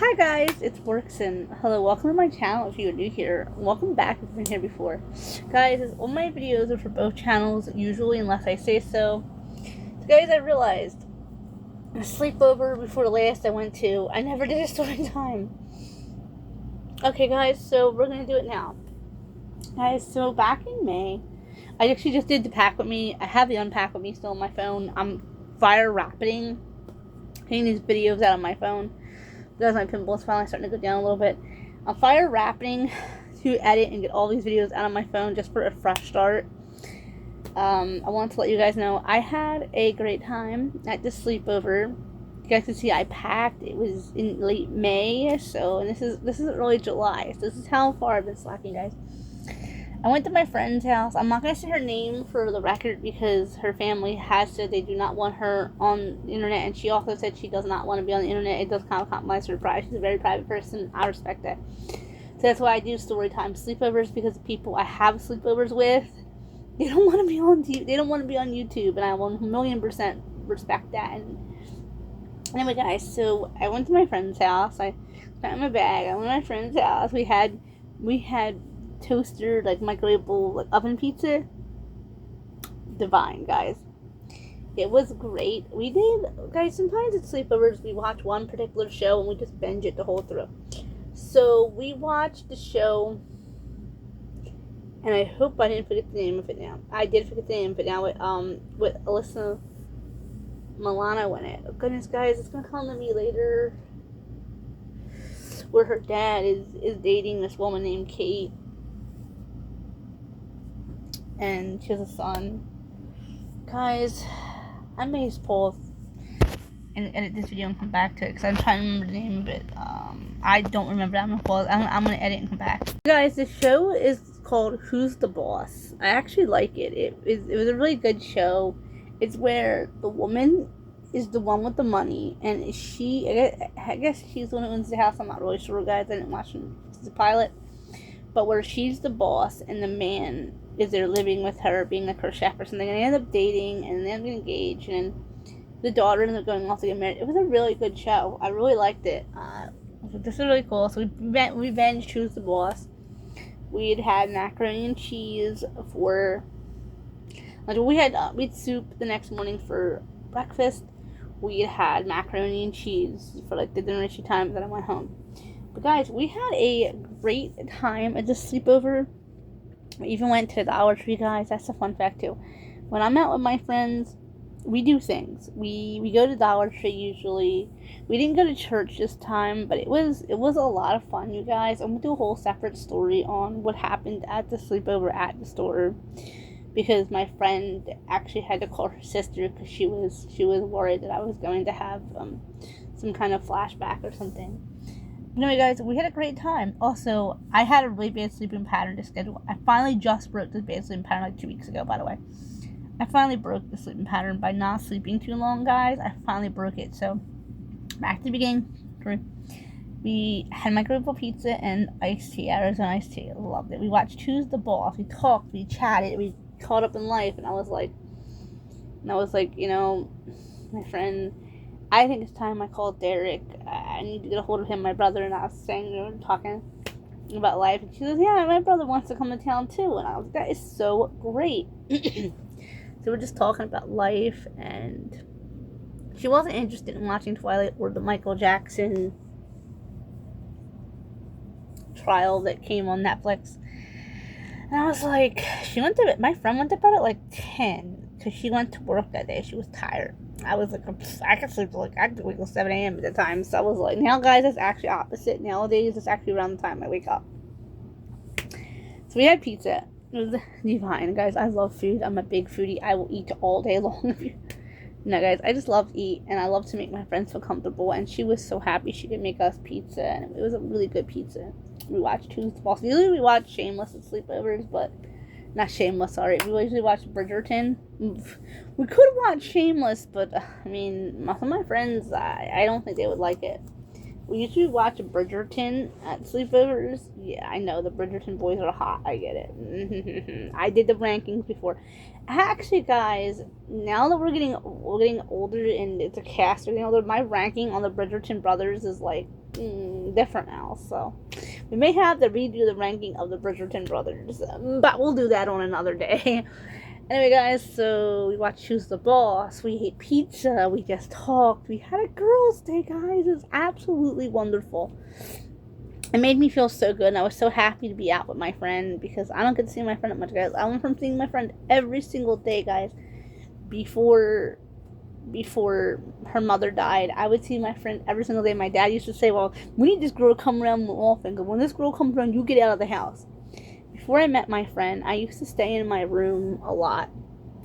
Hi guys, it's Works and hello, welcome to my channel if you're new here. Welcome back if you've been here before. Guys, all my videos are for both channels, usually unless I say so. So guys, I realized a sleepover before the last I went to, I never did a story time. Okay guys, so we're going to do it now. Guys, so back in May, I actually just did the pack with me. I have the unpack with me still on my phone. I'm fire rapiding, getting these videos out of my phone. Because my pinball's finally starting to go down a little bit. I'm fire rapping to edit and get all these videos out of my phone just for a fresh start. I want to let you guys know I had a great time at the sleepover. You guys can see I packed. It was in late May, so and this is early July. So this is how far I've been slacking, guys. I went to my friend's house. I'm not going to say her name for the record because her family has said they do not want her on the internet, and she also said she does not want to be on the internet. It does kind of compromise her pride. She's a very private person. I respect that. So that's why I do storytime sleepovers, because the people I have sleepovers with, they don't want to be on they don't want to be on YouTube, and I 1,000,000% respect that. And anyway, guys, so I went to my friend's house. I got in my bag. I went to my friend's house. We had toaster, like microwavable, like oven pizza. Divine, guys. It was great. We did, guys, sometimes at sleepovers we watch one particular show and we just binge it the whole through. So we watched the show, and I hope I didn't forget the name of it now. I did forget the name of it now, with Alyssa Milano in it. Oh, goodness, guys, it's gonna come to me later. Where her dad is dating this woman named Kate, and she has a son. Guys, I may pause and edit this video and come back to it because I'm trying to remember the name of it. I don't remember. I'm gonna pause. I'm gonna edit and come back. Guys, the show is called Who's the Boss. I actually like it. It was a really good show. It's where the woman is the one with the money, and I guess she's the one who owns the house. I'm not really sure, guys. I didn't watch the pilot, but where she's the boss and the man is there living with her, being like her chef or something, and they end up dating and they end up getting engaged, and the daughter ended up going off to get married. It was a really good show. I really liked it. This is really cool. So we binged Who's the Boss. We'd had macaroni and cheese for, like, we had soup the next morning for breakfast. We had macaroni and cheese for like the dinner time that I went home. But guys, we had a great time at the sleepover. We even went to the Dollar Tree, guys. That's a fun fact too. When I'm out with my friends, we do things. We go to Dollar Tree usually. We didn't go to church this time, but it was a lot of fun, you guys. I'm gonna do a whole separate story on what happened at the sleepover at the store, because my friend actually had to call her sister because she was worried that I was going to have some kind of flashback or something. Anyway, guys, we had a great time. Also, I had a really bad sleeping pattern to schedule. I finally just broke this bad sleeping pattern like 2 weeks ago, by the way. I finally broke the sleeping pattern by not sleeping too long, guys. I finally broke it. So, back to the beginning. We had microwavable pizza and iced tea, Arizona iced tea. I loved it. We watched Who's the Boss. We talked, we chatted, we caught up in life, and I was like, you know, my friend, I think it's time I called Derek. I need to get a hold of him, my brother, and I was saying, talking about life, and she goes, yeah, my brother wants to come to town too, and I was like, that is so great. So we're just talking about life, and she wasn't interested in watching Twilight or the Michael Jackson trial that came on Netflix. And I was like, my friend went to bed at like 10 because she went to work that day. She was tired. I was like, I could sleep till 7 a.m. at the time. So I was like, now guys, it's actually opposite. Nowadays, it's actually around the time I wake up. So we had pizza. It was divine, guys. I love food. I'm a big foodie. I will eat all day long. No, guys, I just love to eat, and I love to make my friends feel comfortable, and she was so happy she could make us pizza, and it was a really good pizza. We watched Who's the Boss. Usually we watch Shameless at sleepovers, but not Shameless, sorry. We usually watch Bridgerton. We could watch Shameless, but I mean, some of my friends, I don't think they would like it. We usually watch Bridgerton at sleepovers. Yeah, I know the Bridgerton boys are hot. I get it. I did the rankings before. Actually, guys, now that we're getting older and it's a cast getting older, my ranking on the Bridgerton brothers is like different now. So we may have to redo the ranking of the Bridgerton brothers, but we'll do that on another day. Anyway, guys, so we watched Choose the Boss. We ate pizza. We just talked. We had a girls' day, guys. It was absolutely wonderful. It made me feel so good, and I was so happy to be out with my friend because I don't get to see my friend that much, guys. I went from seeing my friend every single day, guys, before her mother died. I would see my friend every single day. My dad used to say, well, we need this girl to come around more often, because when this girl comes around, you get out of the house. Before I met my friend, I used to stay in my room a lot.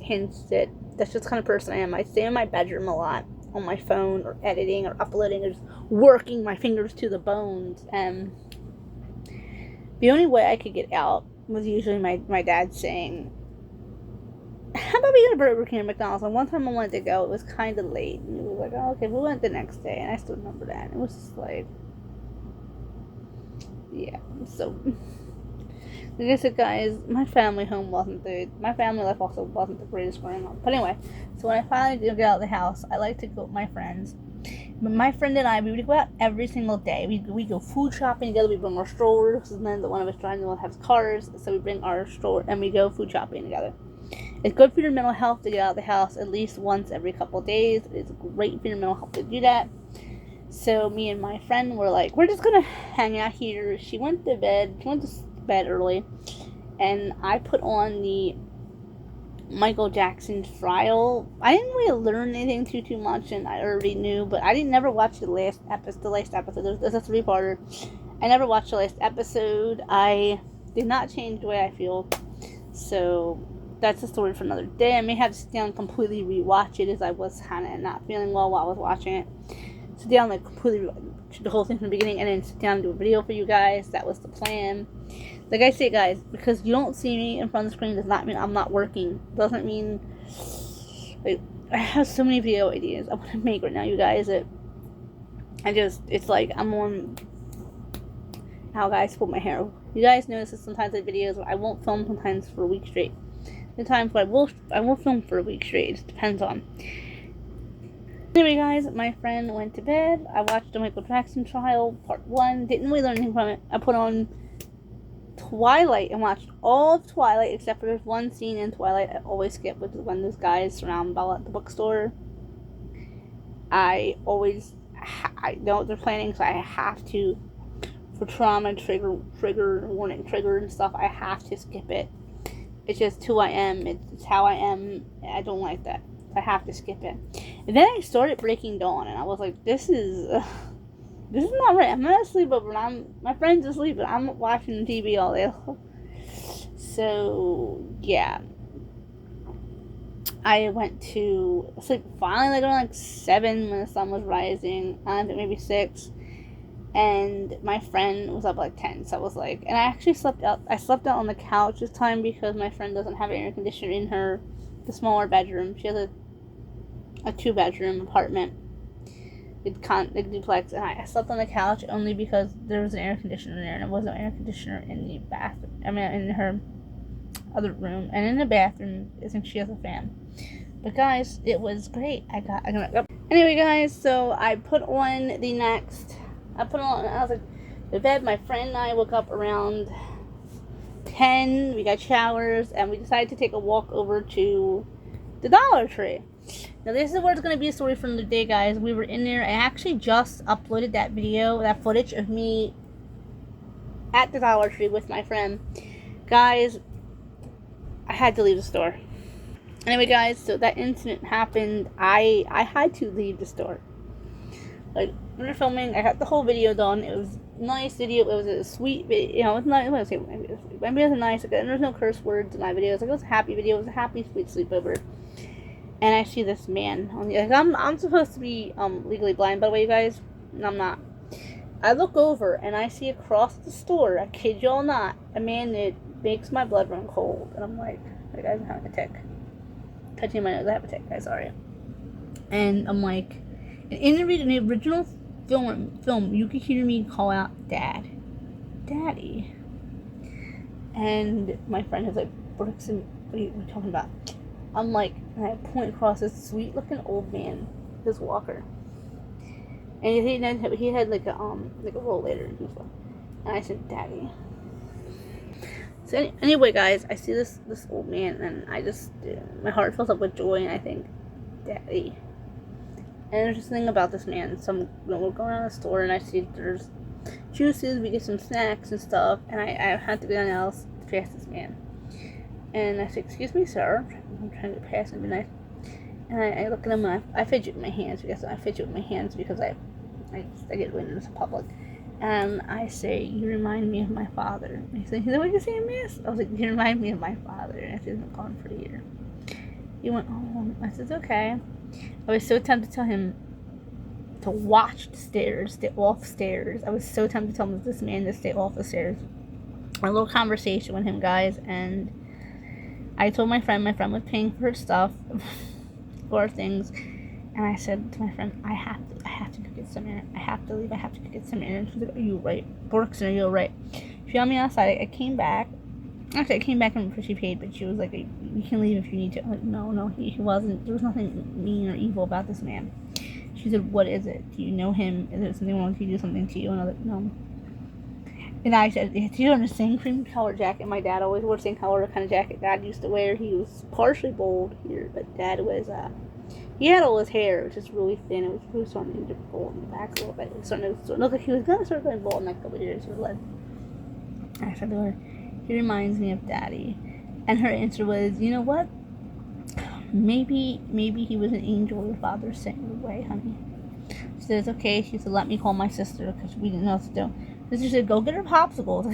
Hence it. That's just the kind of person I am. I stay in my bedroom a lot on my phone, or editing, or uploading, or just working my fingers to the bones. And the only way I could get out was usually my dad saying, how about we go to Burger King or McDonald's? And one time I wanted to go, it was kind of late, and it was like, oh, okay, we went the next day, and I still remember that. And it was just like, yeah. So, like I said, guys, my family home my family life also wasn't the greatest growing up. But anyway, so when I finally did get out of the house, I like to go with my friends. But my friend and I, we would go out every single day. We go food shopping together. We bring our strollers, and then one of us drives, the one has cars, so we bring our stroller and we go food shopping together. It's good for your mental health to get out of the house at least once every couple of days. It's great for your mental health to do that. So me and my friend were like, we're just gonna hang out here. She went to bed early, and I put on the Michael Jackson trial. I didn't really learn anything too much, and I already knew, but I didn't never watch the last episode. There's a 3-parter. I never watched the last episode. I did not change the way I feel. So that's a story for another day. I may have to sit down and completely rewatch it, as I was kind of not feeling well while I was watching it. Sit down, like, completely the whole thing from the beginning, and then sit down and do a video for you guys. That was the plan. Like I say, guys, because you don't see me in front of the screen does not mean I'm not working. Doesn't mean, like, I have so many video ideas I want to make right now, you guys. It's like I'm on how guys pull my hair. You guys notice that sometimes the videos I won't film sometimes for a week straight. The times where I will film for a week straight. It just depends on. Anyway, guys, my friend went to bed. I watched the Michael Jackson trial, part 1. Didn't really learn anything from it. I put on Twilight and watched all of Twilight, except for there's one scene in Twilight I always skip, which is when those guys surround Bella at the bookstore. I know what they're planning, so I have to, for trauma, trigger warning, trigger and stuff, I have to skip it. It's just who I am. It's how I am. I don't like that. I have to skip it. And then I started Breaking Dawn, and I was like, this is not right. I'm not asleep, but my friend's asleep, but I'm watching TV all day. So, yeah. I went to sleep finally, like around 7 when the sun was rising. I think maybe 6. And my friend was up 10, so I was like, and I actually slept out on the couch this time because my friend doesn't have an air conditioner in the smaller bedroom. She has a 2-bedroom apartment. It's duplex, and I slept on the couch only because there was an air conditioner there, and there was no air conditioner in the bathroom. I mean, in her other room, and in the bathroom, I think she has a fan. But guys, it was great. I got up. Anyway, guys, so I was like to bed. My friend and I woke up around 10. We got showers, and we decided to take a walk over to the Dollar Tree. Now, this is where it's going to be a story from the day, guys. We were in there. I actually just uploaded that footage of me at the Dollar Tree with my friend. Guys, I had to leave the store. Anyway, guys, so that incident happened. I had to leave the store. Like, when we were filming, I got the whole video done. It was a nice video. It was a sweet video. It was nice. My videos are nice. There was no curse words in my videos. It was a happy video. It was a happy, sweet sleepover. And I see this man on the. I'm supposed to be legally blind, by the way, you guys. And I'm not. I look over and I see across the store, I kid y'all not, a man that makes my blood run cold. And I'm like, hey guys, I'm having a tick. Touching my nose, I have a tick, guys, sorry. And I'm like, in the original film, you could hear me call out, Dad. Daddy. And my friend is like, Brixton, what are you talking about? I'm like, and I point across this sweet looking old man, his walker. And he had like a rollator, and he was like, and I said, "Daddy." So anyway, guys, I see this old man, and I just my heart fills up with joy, and I think, "Daddy." And there's this thing about this man. We're going around the store, and I see there's juices. We get some snacks and stuff, and I had to go down the aisle to pass this man. And I said, "Excuse me, sir." I'm trying to pass and be nice. And I look at him, and I fidget with my hands because I get really nervous in public. And I say, "You remind me of my father." And he said, "What did you say, miss?" I was like, "You remind me of my father." And I said, "He's been gone for a year." He went, "Oh." I said, "Okay." I was so tempted to tell him to watch the stairs, stay off stairs. I was so tempted to tell him this man to stay off the stairs. A little conversation with him, guys, and I told my friend was paying for her stuff, for her things, and I said to my friend, I have to go get some air. I have to leave. I have to go get some air. And she was like, "Are you right? Borkson, are you right?" She found me outside. I came back. Actually, I came back before she paid, but she was like, "You can leave if you need to." I'm like, no, he wasn't. There was nothing mean or evil about this man. She said, "What is it? Do you know him? Is there something wrong? Did he do something to you?" And I was like, "No." And I said, "Do you know the same cream color jacket my dad always wore? The same color kind of jacket Dad used to wear. He was partially bald here, but Dad was he had all his hair. It was just really thin. It was really starting to get bald in the back a little bit. It was starting to look like he was gonna start going bald in like a couple of years." I said to her, "He reminds me of Daddy." And her answer was, "You know what? Maybe he was an angel your father sent your way, honey." She said, "It's okay." She said, "Let me call my sister," because we didn't know what to do. Sister said, "Go get her popsicles."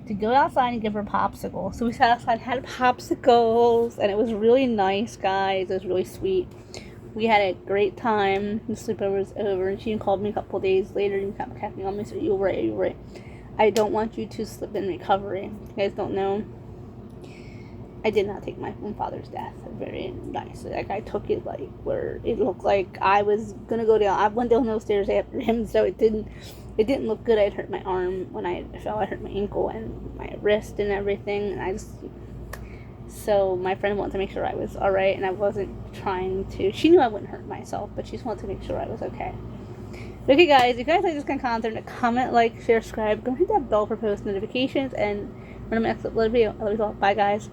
To go outside and give her popsicles. So we sat outside and had popsicles, and it was really nice, guys. It was really sweet. We had a great time. The sleepover was over, and she called me a couple days later and kept checking on me. So you're right. I don't want you to slip in recovery. You guys don't know. I did not take my own father's death very nicely. Like, I took it like where it looked like I was gonna go down. I went down those stairs after him, so it didn't look good. I hurt my arm when I fell. I hurt my ankle and my wrist and everything. And so my friend wanted to make sure I was all right, and I wasn't trying to. She knew I wouldn't hurt myself, but she just wanted to make sure I was okay. Okay, guys, if you guys like this kind of content, comment, like, share, subscribe. Go hit that bell for post notifications, and when I'm next upload video, I love you all. Bye, guys.